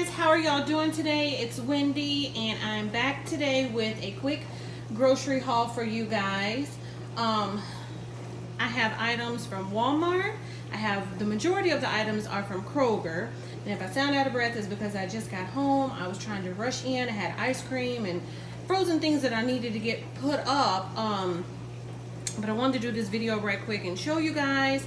guys, how are y'all doing today? It's Wendy and I'm back today with a quick grocery haul for you guys. I have items from Walmart. I have the majority of the items are from Kroger. And if I sound out of breath, it's because I just got home. I was trying to rush in. I had ice cream and frozen things that I needed to get put up. But I wanted to do this video right quick and show you guys.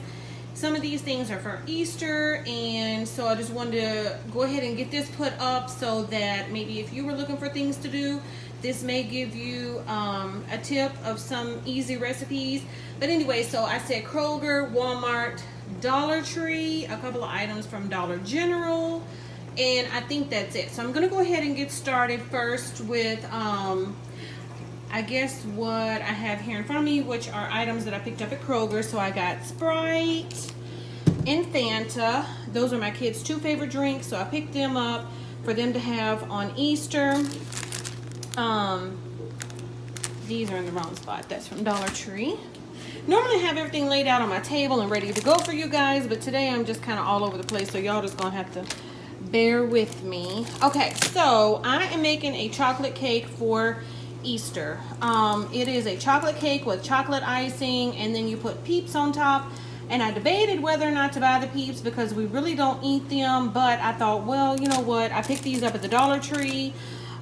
Some of these things are for Easter, and so I just wanted to go ahead and get this put up so that maybe if you were looking for things to do, this may give you a tip of some easy recipes. But anyway, so I said Kroger, Walmart, Dollar Tree, a couple of items from Dollar General, and I think that's it. So I'm going to go ahead and get started first with I guess what I have here in front of me, which are items that I picked up at Kroger. So I got Sprite and Fanta. Those are my kids' two favorite drinks, so I picked them up for them to have on Easter. These are in the wrong spot. That's from Dollar Tree. Normally I have everything laid out on my table and ready to go for you guys, but today I'm just kind of all over the place, so y'all just gonna have to bear with me. Okay, so I am making a chocolate cake for Easter. It is a chocolate cake with chocolate icing, and then you put Peeps on top. And I debated whether or not to buy the Peeps because we really don't eat them, but I thought, well, you know what, I picked these up at the Dollar Tree.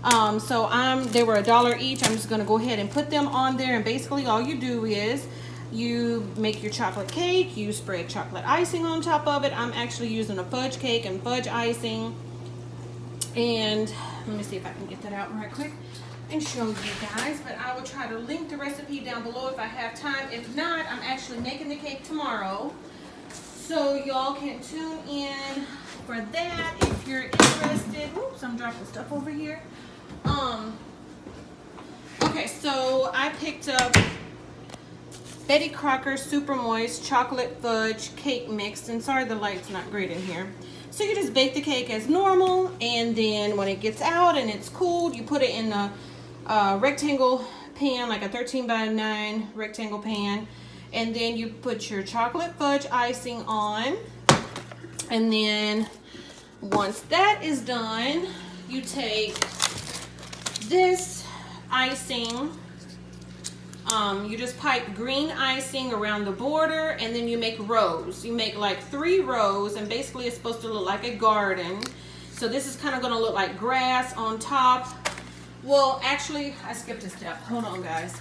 So they were $1 each. I'm just gonna go ahead and put them on there, and basically all you do is you make your chocolate cake, you spread chocolate icing on top of it. I'm actually using a fudge cake and fudge icing. And let me see if I can get that out right quick and show you guys, but I will try to link the recipe down below if I have time. If not, I'm actually making the cake tomorrow, so y'all can tune in for that if you're interested. Oops, I'm dropping stuff over here. Okay, so I picked up Betty Crocker Super Moist Chocolate Fudge Cake Mix, and sorry the light's not great in here. So you just bake the cake as normal, and then when it gets out and it's cooled, you put it in the rectangle pan, like a 13x9 rectangle pan, and then you put your chocolate fudge icing on, and then once that is done, you take this icing, you just pipe green icing around the border, and then you make rows. You make like 3 rows, and basically it's supposed to look like a garden. So this is kind of going to look like grass on top. Well, actually, I skipped a step. Hold on, guys.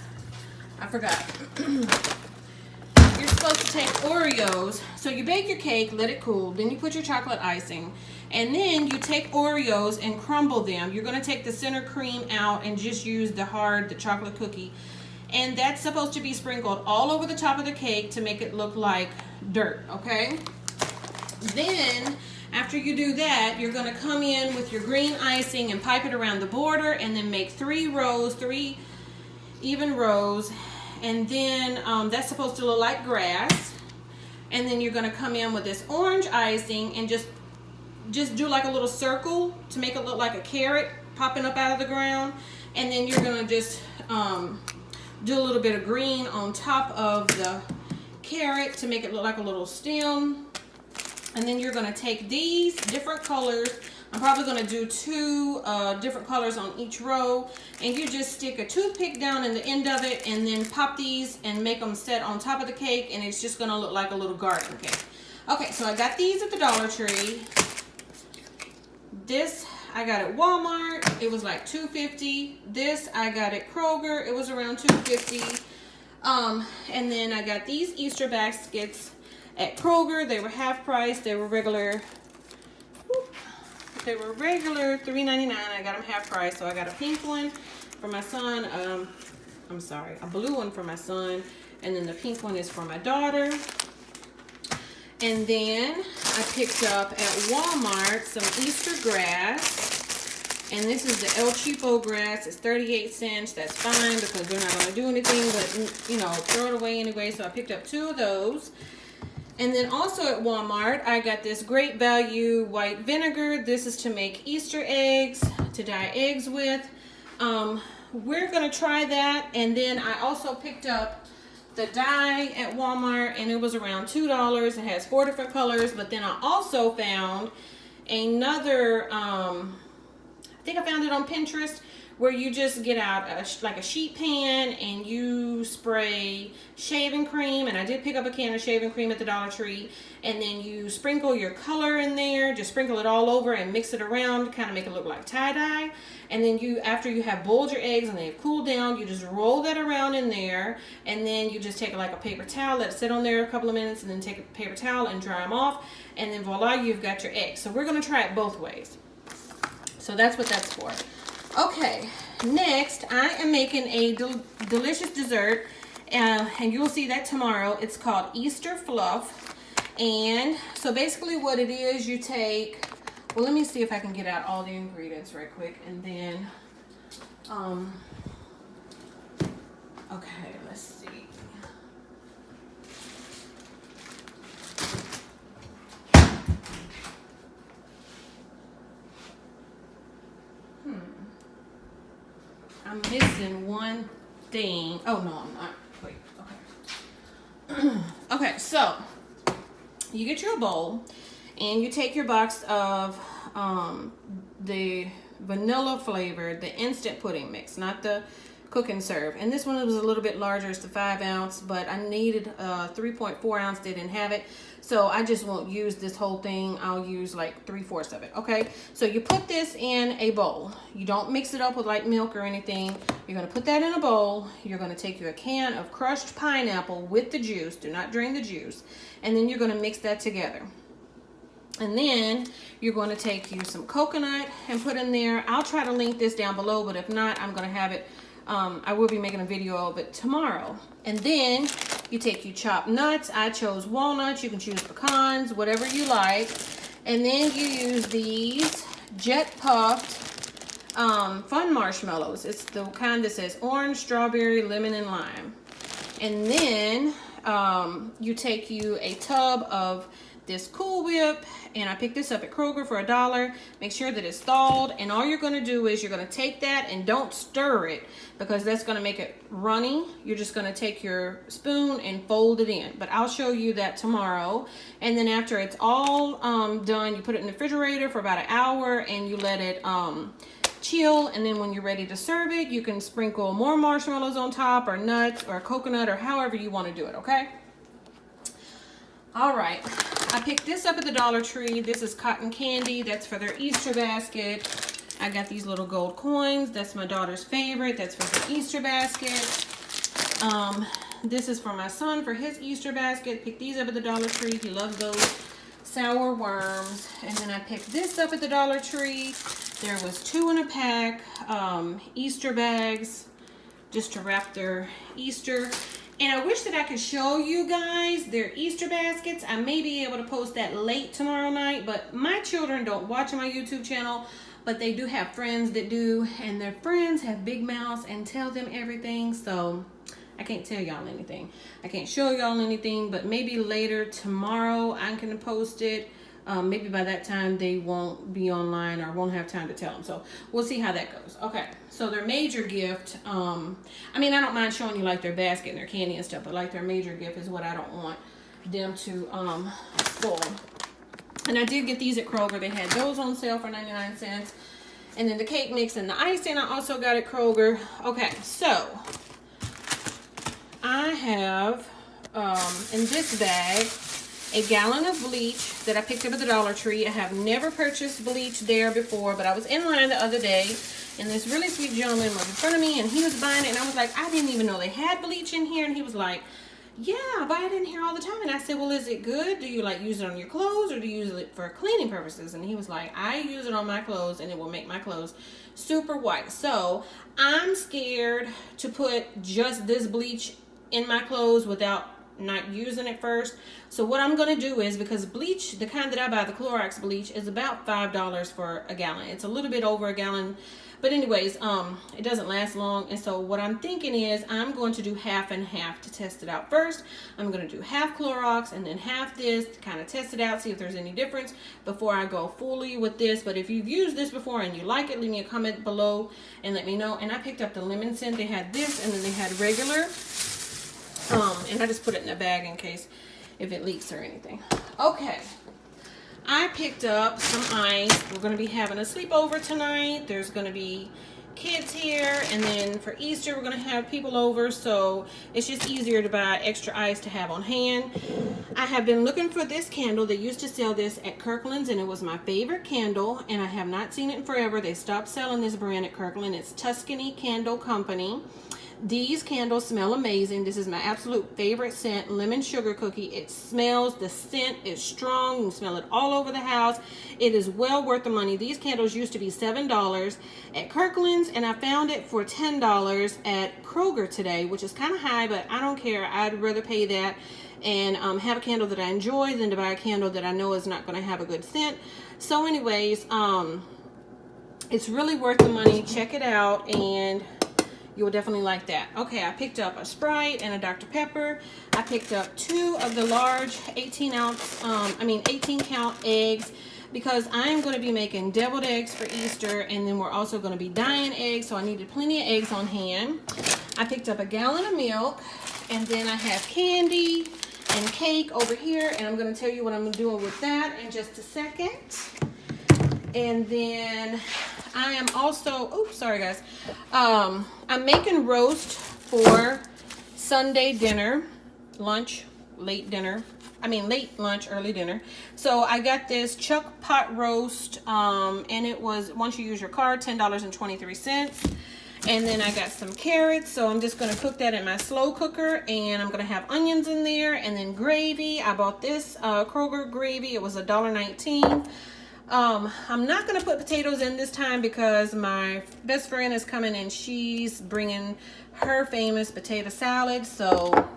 I forgot. You're supposed to take Oreos. So you bake your cake, let it cool. Then you put your chocolate icing. And then you take Oreos and crumble them. You're going to take the center cream out and just use the chocolate cookie. And that's supposed to be sprinkled all over the top of the cake to make it look like dirt, okay? Then, after you do that, you're going to come in with your green icing and pipe it around the border, and then make 3 rows, 3 even rows, and then that's supposed to look like grass. And then you're going to come in with this orange icing and just do like a little circle to make it look like a carrot popping up out of the ground. And then you're going to just do a little bit of green on top of the carrot to make it look like a little stem. And then you're going to take these different colors. I'm probably going to do 2 different colors on each row. And you just stick a toothpick down in the end of it, and then pop these and make them set on top of the cake. And it's just going to look like a little garden cake. Okay, so I got these at the Dollar Tree. This I got at Walmart. It was like $2.50. This I got at Kroger. It was around $2.50. And then I got these Easter baskets at Kroger. They were half price. They were regular. They were regular $3.99. I got them half price. So I got a pink one for my son. I'm sorry, a blue one for my son, and then the pink one is for my daughter. And then I picked up at Walmart some Easter grass. And this is the El Cheapo grass. It's 38 cents. That's fine because they're not going to do anything but, you know, throw it away anyway. So I picked up 2 of those. And then also at Walmart, I got this Great Value white vinegar. This is to make Easter eggs, to dye eggs with. We're going to try that. And then I also picked up the dye at Walmart, and it was around $2. It has 4 different colors, but then I also found another, I think I found it on Pinterest, where you just get out like a sheet pan and you spray shaving cream. And I did pick up a can of shaving cream at the Dollar Tree. And then you sprinkle your color in there, just sprinkle it all over and mix it around, kind of make it look like tie-dye. And then you, after you have boiled your eggs and they've cooled down, you just roll that around in there. And then you just take like a paper towel, let it sit on there a couple of minutes, and then take a paper towel and dry them off. And then voila, you've got your eggs. So we're going to try it both ways. So that's what that's for. Okay, next I am making a delicious dessert, and you'll see that tomorrow. It's called Easter Fluff. And so basically what it is, you take, well, let me see if I can get out all the ingredients right quick, and then okay, let's see. I'm missing one thing. Oh, no, I'm not. Wait, okay. Okay, so you get your bowl and you take your box of the vanilla flavored, the instant pudding mix, not the cook and serve. And this one was a little bit larger. It's the 5 ounce, but I needed 3.4 ounce. They didn't have it. So I just won't use this whole thing. I'll use like 3/4 of it. Okay. So you put this in a bowl. You don't mix it up with like milk or anything. You're going to put that in a bowl. You're going to take you a can of crushed pineapple with the juice. Do not drain the juice. And then you're going to mix that together. And then you're going to take you some coconut and put in there. I'll try to link this down below, but if not, I'm going to have it. I will be making a video of it tomorrow. And then you take your chopped nuts. I chose walnuts. You can choose pecans, whatever you like. And then you use these jet puffed fun marshmallows. It's the kind that says orange, strawberry, lemon, and lime. And then you take you a tub of this Cool Whip, and I picked this up at Kroger for $1. Make sure that it's thawed, and all you're going to do is you're going to take that and don't stir it, because that's going to make it runny. You're just going to take your spoon and fold it in, but I'll show you that tomorrow. And then after it's all done, you put it in the refrigerator for about an hour and you let it chill, and then when you're ready to serve it, you can sprinkle more marshmallows on top, or nuts, or coconut, or however you want to do it. Okay. All right, I picked this up at the Dollar Tree. This is cotton candy. That's for their Easter basket. I got these little gold coins. That's my daughter's favorite. That's for the Easter basket. This is for my son for his Easter basket. Picked these up at the Dollar Tree. He loves those sour worms. And then I picked this up at the Dollar Tree. There was 2 in a pack, Easter bags, just to wrap their Easter. And I wish that I could show you guys their Easter baskets. I may be able to post that late tomorrow night, but my children don't watch my YouTube channel, but they do have friends that do, and their friends have big mouths and tell them everything, so I can't tell y'all anything. I can't show y'all anything, but maybe later tomorrow I can post it. Maybe by that time they won't be online or won't have time to tell them. So we'll see how that goes. Okay, so their major gift, I mean, I don't mind showing you like their basket and their candy and stuff, but like their major gift is what I don't want them to spoil. And I did get these at Kroger. They had those on sale for 99 cents. And then the cake mix and the icing I also got at Kroger. Okay, so I have in this bag a gallon of bleach that I picked up at the Dollar Tree. I have never purchased bleach there before, but I was in line the other day, and this really sweet gentleman was in front of me, and he was buying it, and I was like, I didn't even know they had bleach in here. And he was like, yeah, I buy it in here all the time. And I said, well, is it good? Do you like use it on your clothes, or do you use it for cleaning purposes? And he was like, I use it on my clothes, and it will make my clothes super white. So I'm scared to put just this bleach in my clothes without not using it first. So what I'm going to do is, because bleach, the kind that I buy, the Clorox bleach, is about $5 for a gallon. It's a little bit over a gallon, but anyways, it doesn't last long. And so what I'm thinking is I'm going to do half and half to test it out first. I'm going to do half Clorox and then half this to kind of test it out, see if there's any difference before I go fully with this. But if you've used this before and you like it, leave me a comment below and let me know. And I picked up the lemon scent. They had this, and then they had regular. And I just put it in a bag in case if it leaks or anything. Okay. I picked up some ice. We're going to be having a sleepover tonight. There's going to be kids here, and then for Easter we're going to have people over, so it's just easier to buy extra ice to have on hand. I have been looking for this candle. They used to sell this at Kirkland's, and it was my favorite candle, and I have not seen it in forever. They stopped selling this brand at Kirkland. It's Tuscany Candle Company. These candles smell amazing. This is my absolute favorite scent, lemon sugar cookie. It smells, the scent is strong. You can smell it all over the house. It is well worth the money. These candles used to be $7 at Kirkland's, and I found it for $10 at Kroger today, which is kind of high, but I don't care. I'd rather pay that and have a candle that I enjoy than to buy a candle that I know is not going to have a good scent. So anyways, it's really worth the money. Check it out, and you will definitely like that. Okay, I picked up a Sprite and a Dr. Pepper. I picked up 2 of the large 18 count eggs, because I'm going to be making deviled eggs for Easter, and then we're also going to be dyeing eggs, so I needed plenty of eggs on hand. I picked up a gallon of milk, and then I have candy and cake over here, and I'm going to tell you what I'm doing with that in just a second. And then I am also, oops, sorry guys. I'm making roast for Sunday dinner, lunch, late lunch, early dinner. So I got this chuck pot roast, and it was, once you use your card, $10.23. And then I got some carrots, so I'm just gonna cook that in my slow cooker, and I'm gonna have onions in there, and then gravy. I bought this Kroger gravy. It was $1.19. I'm not going to put potatoes in this time because my best friend is coming and she's bringing her famous potato salad. So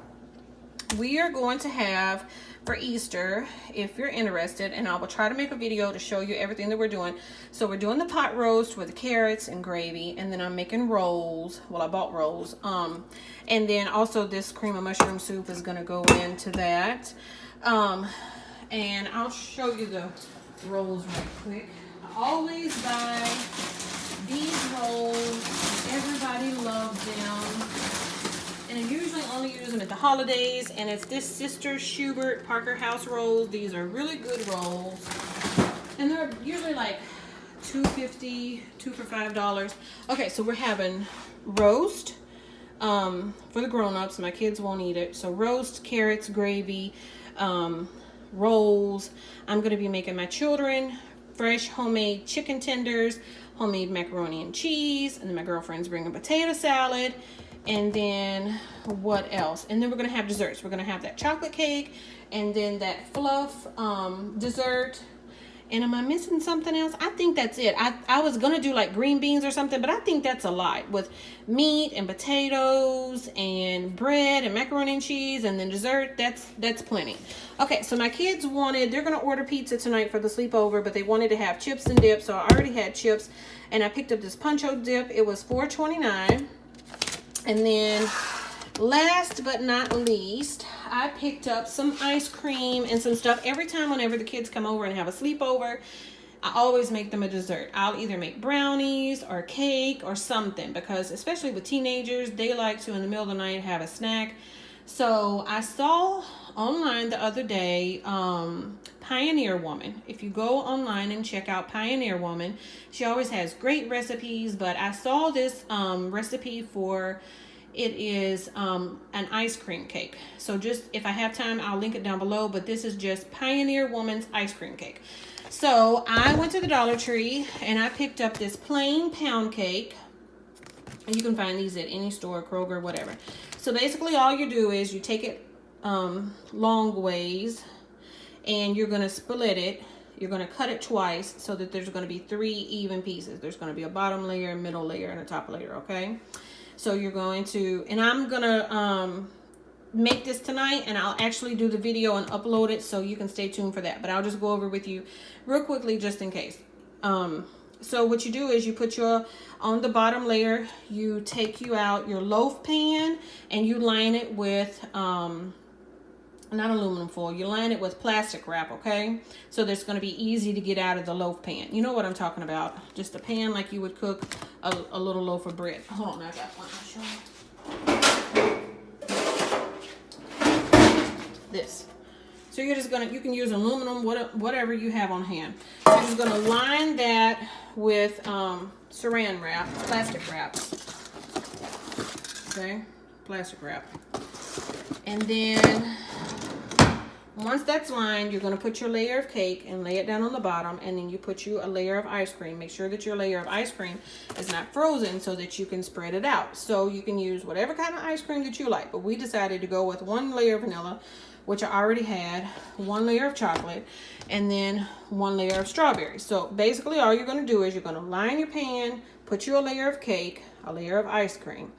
we are going to have for Easter, if you're interested, and I will try to make a video to show you everything that we're doing. So we're doing the pot roast with the carrots and gravy, and then I'm making rolls. Well, I bought rolls. And then also this cream of mushroom soup is going to go into that. And I'll show you the rolls right quick. I always buy these rolls. Everybody loves them, and I usually only use them at the holidays. And it's this Sister Schubert Parker House rolls. These are really good rolls, and they're usually like $2.50, 2 for $5. Okay, so we're having roast for the grown-ups. My kids won't eat it. So roast, carrots, gravy, rolls. I'm going to be making my children fresh homemade chicken tenders, homemade macaroni and cheese, and then my girlfriend's bringing potato salad. And then what else? And then we're going to have desserts. We're going to have that chocolate cake, and then that fluff dessert. And am I missing something else? I think that's it. I was going to do like green beans or something, but I think that's a lot, with meat and potatoes and bread and macaroni and cheese, and then dessert. That's plenty. Okay, so my kids they're going to order pizza tonight for the sleepover, but they wanted to have chips and dip, so I already had chips, and I picked up this Puncho dip. It was $4.29. And then last but not least, I picked up some ice cream and some stuff. Every time whenever the kids come over and have a sleepover, I always make them a dessert. I'll either make brownies or cake or something, because especially with teenagers, they like to in the middle of the night have a snack. So I saw online the other day Pioneer Woman. If you go online and check out Pioneer Woman, she always has great recipes, but I saw this recipe for it is an ice cream cake. So just, if I have time, I'll link it down below, but this is just Pioneer Woman's ice cream cake. So I went to the Dollar Tree and I picked up this plain pound cake. And you can find these at any store, Kroger, whatever. So basically all you do is you take it long ways, and you're going to split it. You're going to cut it twice so that there's going to be 3 even pieces. There's going to be a bottom layer, a middle layer, and a top layer, okay? So you're going to, and I'm going to make this tonight, and I'll actually do the video and upload it, so you can stay tuned for that. But I'll just go over with you real quickly just in case. So what you do is you put on the bottom layer, you take out your loaf pan, and you line it with, not aluminum foil, you line it with plastic wrap, okay? So that's going to be easy to get out of the loaf pan. You know what I'm talking about. Just a pan like you would cook a little loaf of bread. Hold on, I got one. I'll show you. This. So you're just gonna, you can use aluminum, whatever you have on hand. So you're just gonna line that with saran wrap, plastic wrap. Okay, plastic wrap. And then once that's lined, you're gonna put your layer of cake and lay it down on the bottom, and then you put you a layer of ice cream. Make sure that your layer of ice cream is not frozen so that you can spread it out. So you can use whatever kind of ice cream that you like, but we decided to go with 1 layer of vanilla, which I already had, 1 layer of chocolate, and then 1 layer of strawberries. So basically all you're gonna do is you're gonna line your pan, put you a layer of cake, a layer of ice cream,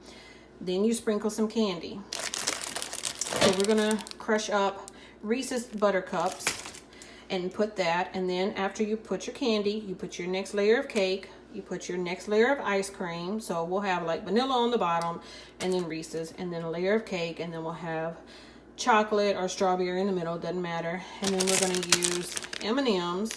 then you sprinkle some candy. So we're gonna crush up Reese's Buttercups and put that, and then after you put your candy, you put your next layer of cake, you put your next layer of ice cream. So we'll have like vanilla on the bottom, and then Reese's, and then a layer of cake, and then we'll have chocolate or strawberry in the middle, doesn't matter. And then we're going to use M&Ms.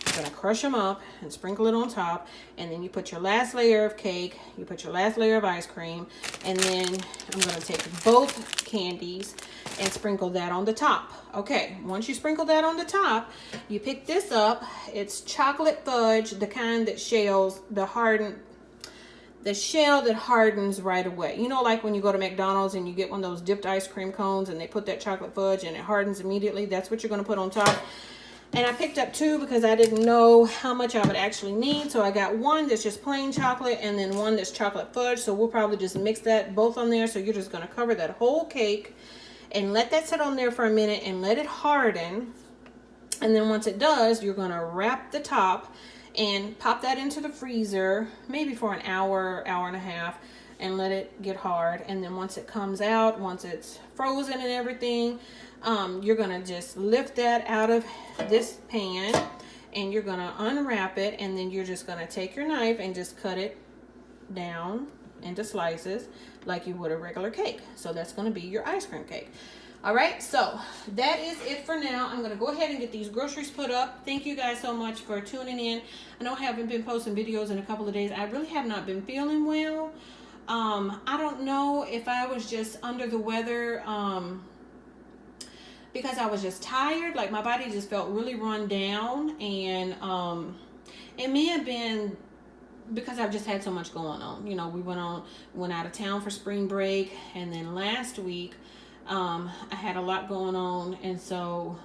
We're going to crush them up and sprinkle it on top, and then you put your last layer of cake, you put your last layer of ice cream, and then I'm going to take both candies and sprinkle that on the top. Okay, once you sprinkle that on the top, you pick this up. It's chocolate fudge, the kind that shells, the shell that hardens right away. You know, like when you go to McDonald's and you get one of those dipped ice cream cones and they put that chocolate fudge and it hardens immediately. That's what you're going to put on top. And I picked up 2 because I didn't know how much I would actually need. So I got 1 that's just plain chocolate and then 1 that's chocolate fudge. So we'll probably just mix that both on there. So you're just going to cover that whole cake and let that sit on there for a minute and let it harden. And then once it does, you're going to wrap the top and pop that into the freezer, maybe for an hour, hour and a half, and let it get hard. And then once it comes out, once it's frozen and everything, you're gonna just lift that out of this pan, and you're gonna unwrap it, and then you're just gonna take your knife and just cut it down into slices like you would a regular cake. So that's gonna be your ice cream cake. All right, so that is it for now. I'm going to go ahead and get these groceries put up. Thank you guys so much for tuning in. I know I haven't been posting videos in a couple of days. I really have not been feeling well. I don't know if I was just under the weather because I was just tired. Like my body just felt really run down, and it may have been because I've just had so much going on. You know, we went out of town for spring break, and then last week I had a lot going on, and so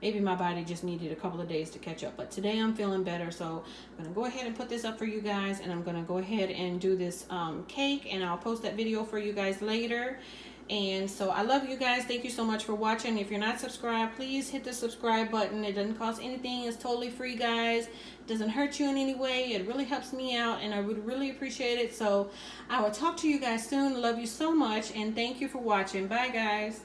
maybe my body just needed a couple of days to catch up. But today I'm feeling better, so I'm going to go ahead and put this up for you guys, and I'm going to go ahead and do this cake, and I'll post that video for you guys later. And so I love you guys. Thank you so much for watching. If you're not subscribed, please hit the subscribe button. It doesn't cost anything. It's totally free, guys. It doesn't hurt you in any way. It really helps me out, and I would really appreciate it. So I will talk to you guys soon. Love you so much, and thank you for watching. Bye, guys.